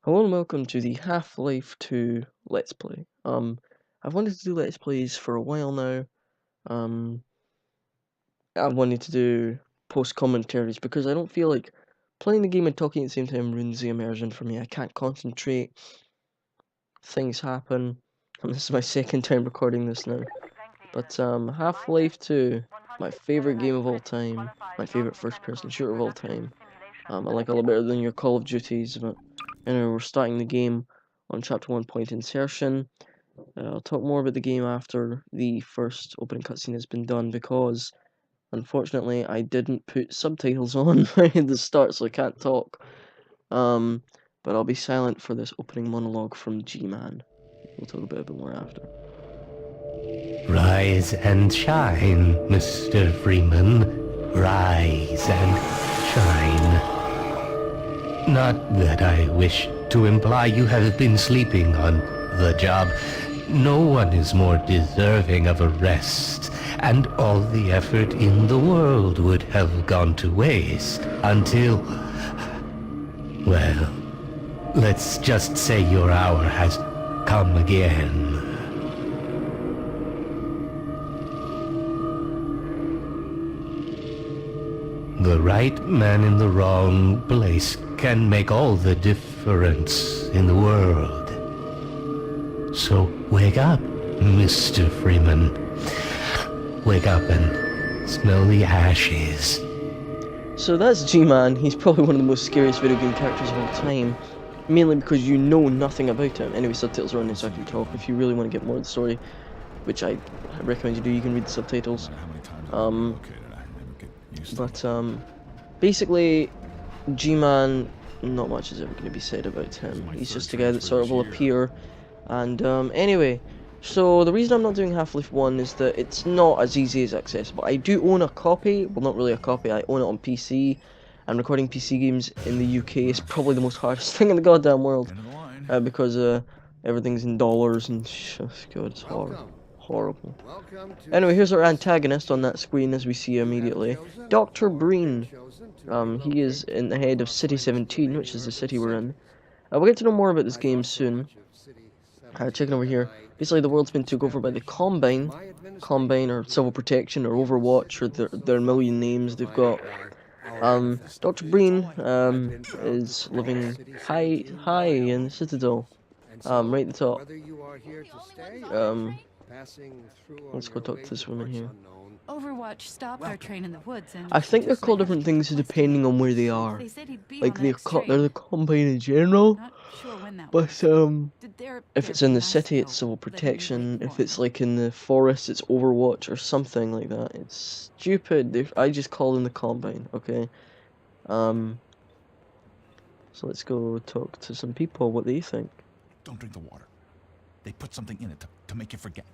Hello and welcome to the Half-Life 2 Let's Play. I've wanted to do Let's Plays for a while now. Um, I've wanted to do post-commentaries because I don't feel like playing the game and talking at the same time ruins the immersion for me. I can't concentrate, things happen, and this is my second time recording this now. But Half-Life 2, my favourite game of all time, my favourite first-person shooter of all time. I like it a lot better than your Call of Duties, but anyway, we're starting the game on chapter 1 point insertion. I'll talk more about the game after the first opening cutscene has been done because, unfortunately, I didn't put subtitles on at the start, so I can't talk. But I'll be silent for this opening monologue from G-Man. We'll talk about it a bit more after. Rise and shine, Mr. Freeman. Rise and shine. Not that I wish to imply you have been sleeping on the job. No one is more deserving of a rest, and all the effort in the world would have gone to waste until... well, let's just say your hour has come again. The right man in the wrong place can make all the difference in the world. So wake up, Mr. Freeman. Wake up and smell the ashes. So that's G-Man. He's probably one of the most scariest video game characters of all time. Mainly because you know nothing about him. Anyway, subtitles are on so I can talk. If you really want to get more of the story, which I recommend you do, you can read the subtitles. Basically, G-Man, not much is ever going to be said about him. He's just a guy that sort of will appear. And anyway, so the reason I'm not doing Half-Life 1 is that it's not as easy as accessible. I do own a copy, well not really a copy, I own it on PC, and recording PC games in the UK is probably the most hardest thing in the goddamn world. Because everything's in dollars and God, it's horrible. Anyway, here's our antagonist on that screen as we see immediately. Dr. Breen. He is in the head of City 17, which is the city we're in. We'll get to know more about this game soon. Checking over here. Basically, the world's been took over by the Combine. Combine, or Civil Protection, or Overwatch, or their million names they've got. Dr. Breen is living high in the Citadel. Right at the top. Let's go talk to this woman here. Overwatch stopped our train in the woods and... I think they're called different things depending on where they are. Like they're the Combine in general. But if it's in the city, it's Civil Protection. If it's like in the forest, it's Overwatch or something like that. It's stupid. I just call them the Combine. Okay. So let's go talk to some people. What they think. Don't drink the water. They put something in it to make you forget.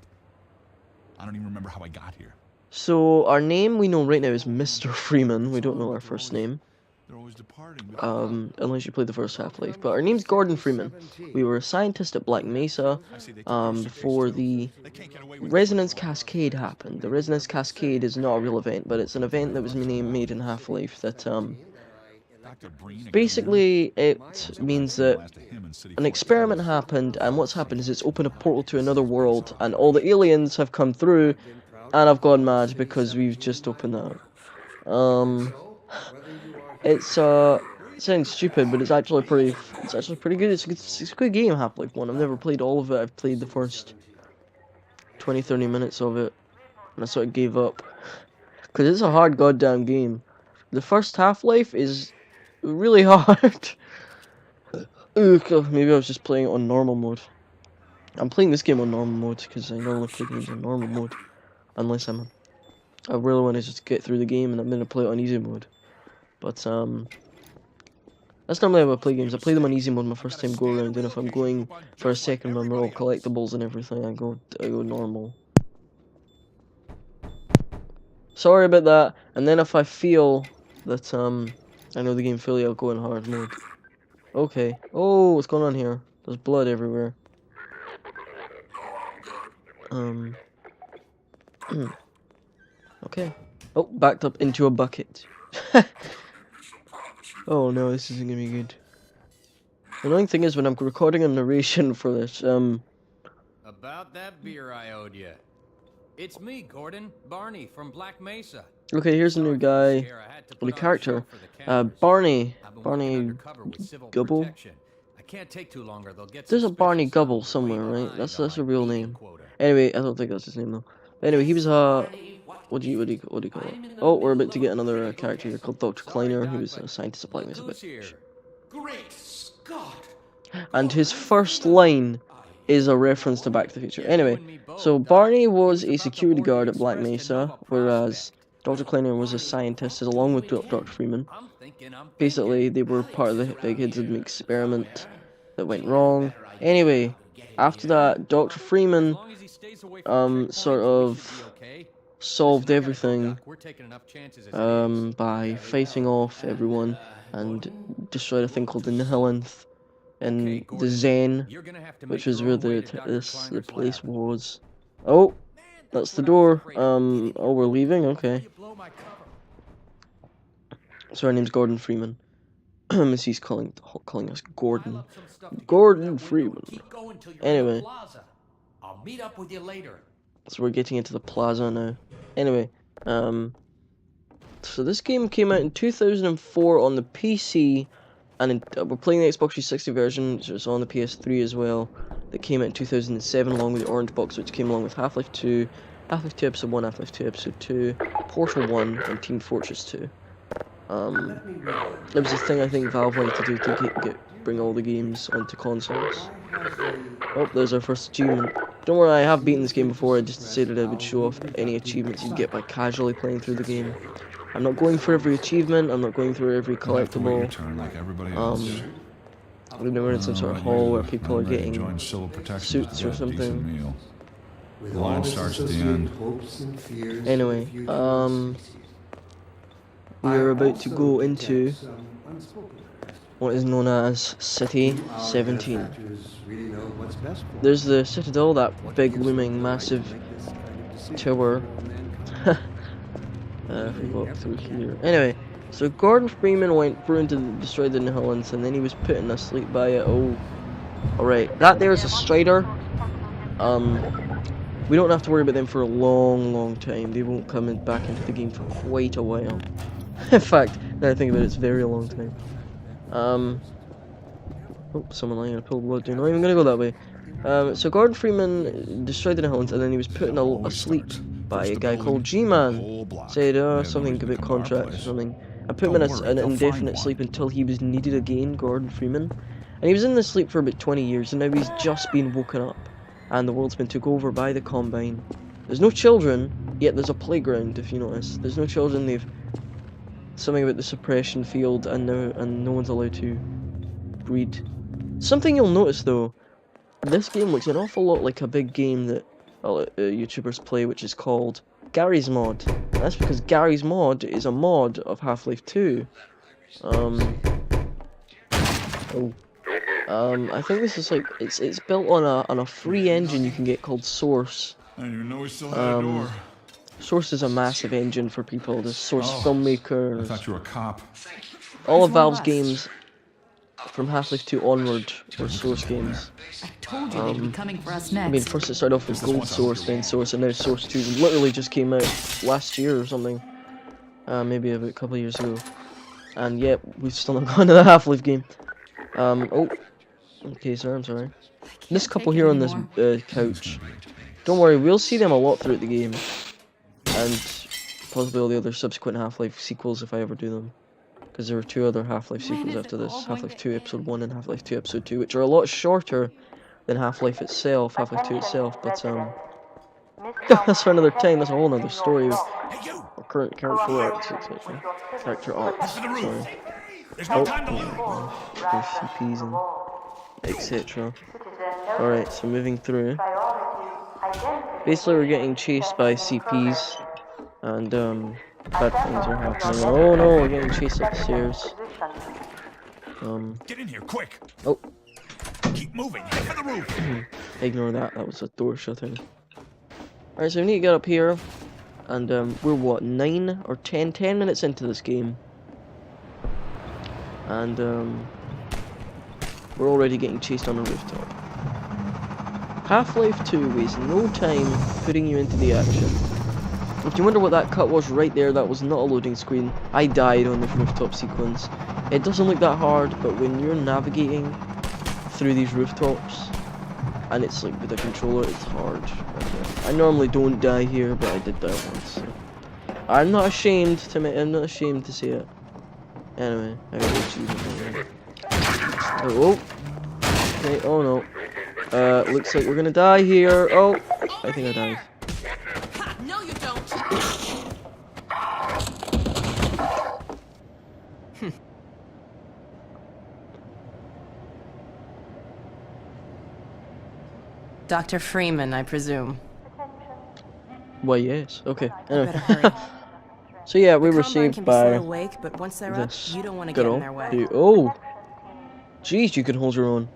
I don't even remember how I got here. So our name we know right now is Mr. Freeman. We don't know our first name. Unless you played the first Half-Life. But our name's Gordon Freeman. We were a scientist at Black Mesa before the Resonance Cascade happened. The Resonance Cascade is not a real event, but it's an event that was made in Half-Life that basically it means that an experiment happened, and what's happened is it's opened a portal to another world, and all the aliens have come through, and I've gone mad because we've just opened that. It sounds stupid, but it's actually pretty good. It's a good game, Half-Life 1. I've never played all of it. I've played the first 20-30 minutes of it, and I sort of gave up. Because it's a hard goddamn game. The first Half-Life is really hard. Maybe I was just playing it on normal mode. I'm playing this game on normal mode, because I normally play games on normal mode. Unless I really want to just get through the game, and I'm going to play it on easy mode. But, that's normally how I play games. I play them on easy mode my first time go around, and if I'm going for a second run with all collectibles and everything, I go normal. Sorry about that. And then if I feel that, I know the game fully, I'll go in hard mode. Okay. Oh, what's going on here? There's blood everywhere. Okay. Oh, backed up into a bucket. Oh no, this isn't gonna be good. The annoying thing is when I'm recording a narration for this, About that beer I owed you. It's me, Gordon. Barney from Black Mesa. okay, here's a new Sorry for the guy, scare I had to a new put on the character, show for the cameras. Barney, I've been working Barney undercover with civil Gubble. protection. I can't take too long or they'll get There's a Barney suspicious. Gubble I'm somewhere, way right? That's behind on a my real vegan name. quota. Anyway, I don't think that's his name though. But anyway, he was what do you call it? Oh, we're about to get another character here called Dr. Kleiner. He was a scientist at Black Mesa. Who's here? Great Scott! And his first line is a reference to Back to the Future. Anyway, so Barney was a security guard at Black Mesa, whereas Dr. Kleiner was a scientist along with Dr. Freeman. Basically, they were part of the Big Kids experiment that went wrong. Anyway, after that, Dr. Freeman sort of solved everything by fighting off everyone and destroyed a thing called the Nihilith and the Zen, which is where the place was. Oh, that's the door. Oh, we're leaving. Okay. So our name's Gordon Freeman. As he's calling us Gordon. Gordon Freeman. Anyway. I'll meet up with you later. So we're getting into the plaza now. Anyway, so this game came out in 2004 on the PC, and we're playing the Xbox 360 version, so it's on the PS3 as well. That came out in 2007 along with the Orange Box, which came along with Half-Life 2, Half-Life 2 Episode 1, Half-Life 2 Episode 2, Portal 1, and Team Fortress 2. It was a thing I think Valve wanted to do to bring all the games onto consoles. Oh, there's our first achievement. Don't worry, I have beaten this game before. I just decided I would show off any achievements you'd get by casually playing through the game. I'm not going for every achievement. I'm not going through every collectible. We're in some sort of hall where people are getting suits or something. The line starts at the end. Anyway, we are about to go into what is known as City 17. There's the Citadel, that big looming massive tower. If we walk through here. Anyway, so Gordon Freeman went through to destroy the Nihilants, and then he was put in asleep by it. Oh, alright. That there's a Strider. We don't have to worry about them for a long time. They won't come back into the game for quite a while. In fact, now I think about it, it's a very long time. Oh, someone lying in a pool of blood. I'm not even gonna go that way. So Gordon Freeman destroyed the Nihilants, and then he was put in asleep by a guy called G-Man. Said something about contracts or something. I put him in an indefinite sleep until he was needed again, Gordon Freeman. And he was in this sleep for about 20 years, and now he's just been woken up. And the world's been took over by the Combine. There's no children, yet there's a playground, if you notice. There's no children, they've something about the suppression field, and no one's allowed to breed. Something you'll notice though, this game looks an awful lot like a big game that YouTubers play, which is called Gary's Mod. That's because Gary's Mod is a mod of Half-Life 2. I think this is like it's built on a free engine you can get called Source. I didn't even know we still had a door. Source is a massive engine for people. There's Source Filmmaker. I thought you were a cop. All of Valve's games from Half-Life 2 onward were Source games. I told you they'd be coming for us next. I mean, first it started off with Gold Source, then Source, and now Source 2 literally just came out last year or something. Maybe about a couple of years ago. And yet, we've still not gone to the Half-Life game. Oh. Okay, sir, I'm sorry. This couple here on this couch. Don't worry, we'll see them a lot throughout the game. And possibly all the other subsequent Half-Life sequels if I ever do them. Because there were 2 other Half-Life sequels after this. Half-Life 2 Episode 1 and Half-Life 2 Episode 2, which are a lot shorter than Half-Life itself, Half-Life 2 itself, but that's for another time, that's a whole other story. Our current character arcs, etc. Character arcs, sorry. There's no time to lose. There's CPs and etc. Alright, so moving through. Basically we're getting chased by CPs, and bad things are happening. Oh no, we're getting chased up the stairs. Get in here, quick! Oh. Keep moving, head for the roof! Ignore that, that was a door shutting. Alright, so we need to get up here, and we're what, 9 or 10 minutes into this game. And we're already getting chased on a rooftop. Half-Life 2 wastes no time putting you into the action. If you wonder what that cut was right there, that was not a loading screen. I died on this rooftop sequence. It doesn't look that hard, but when you're navigating through these rooftops, and it's like with a controller, it's hard. I normally don't die here, but I did die once. So. I'm not ashamed to say it. Anyway, I gotta go choose it. Oh, okay, oh no. Looks like we're gonna die here. Oh, I think I died. No, you don't. Dr. Freeman, I presume. Why, yes. Okay. Anyway. Better hurry. So yeah, we The were Combine saved can be slow by to wake, but once they're up, this you don't want to get girl. in their way. Oh, jeez, you can hold your own.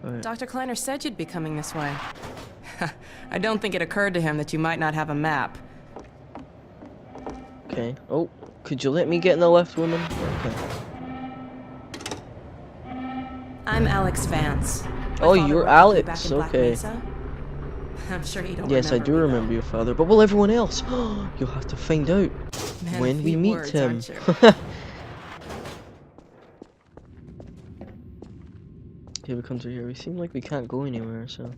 Right. Dr. Kleiner said you'd be coming this way. I don't think it occurred to him that you might not have a map. Okay. Oh, could you let me get in the lift, woman? Okay. I'm Alex Vance. My Oh, father you're worked with you Alex, back in Black okay. Mesa. I'm sure you don't Yes, I do me, though. remember your father, but will everyone else? You'll have to find out Man when of we few meet words, him. aren't you? Okay, we come through here. We seem like we can't go anywhere, so...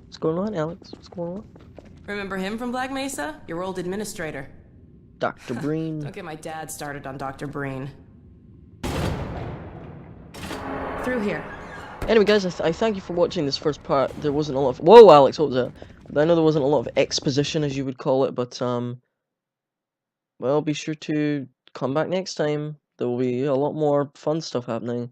What's going on, Alex? What's going on? Remember him from Black Mesa? Your old administrator. Dr. Breen. Don't get my dad started on Dr. Breen. Through here. Anyway, guys, I thank you for watching this first part. There wasn't a lot of... Whoa, Alex, what was that? I know there wasn't a lot of exposition, as you would call it, but, well, be sure to come back next time. There will be a lot more fun stuff happening.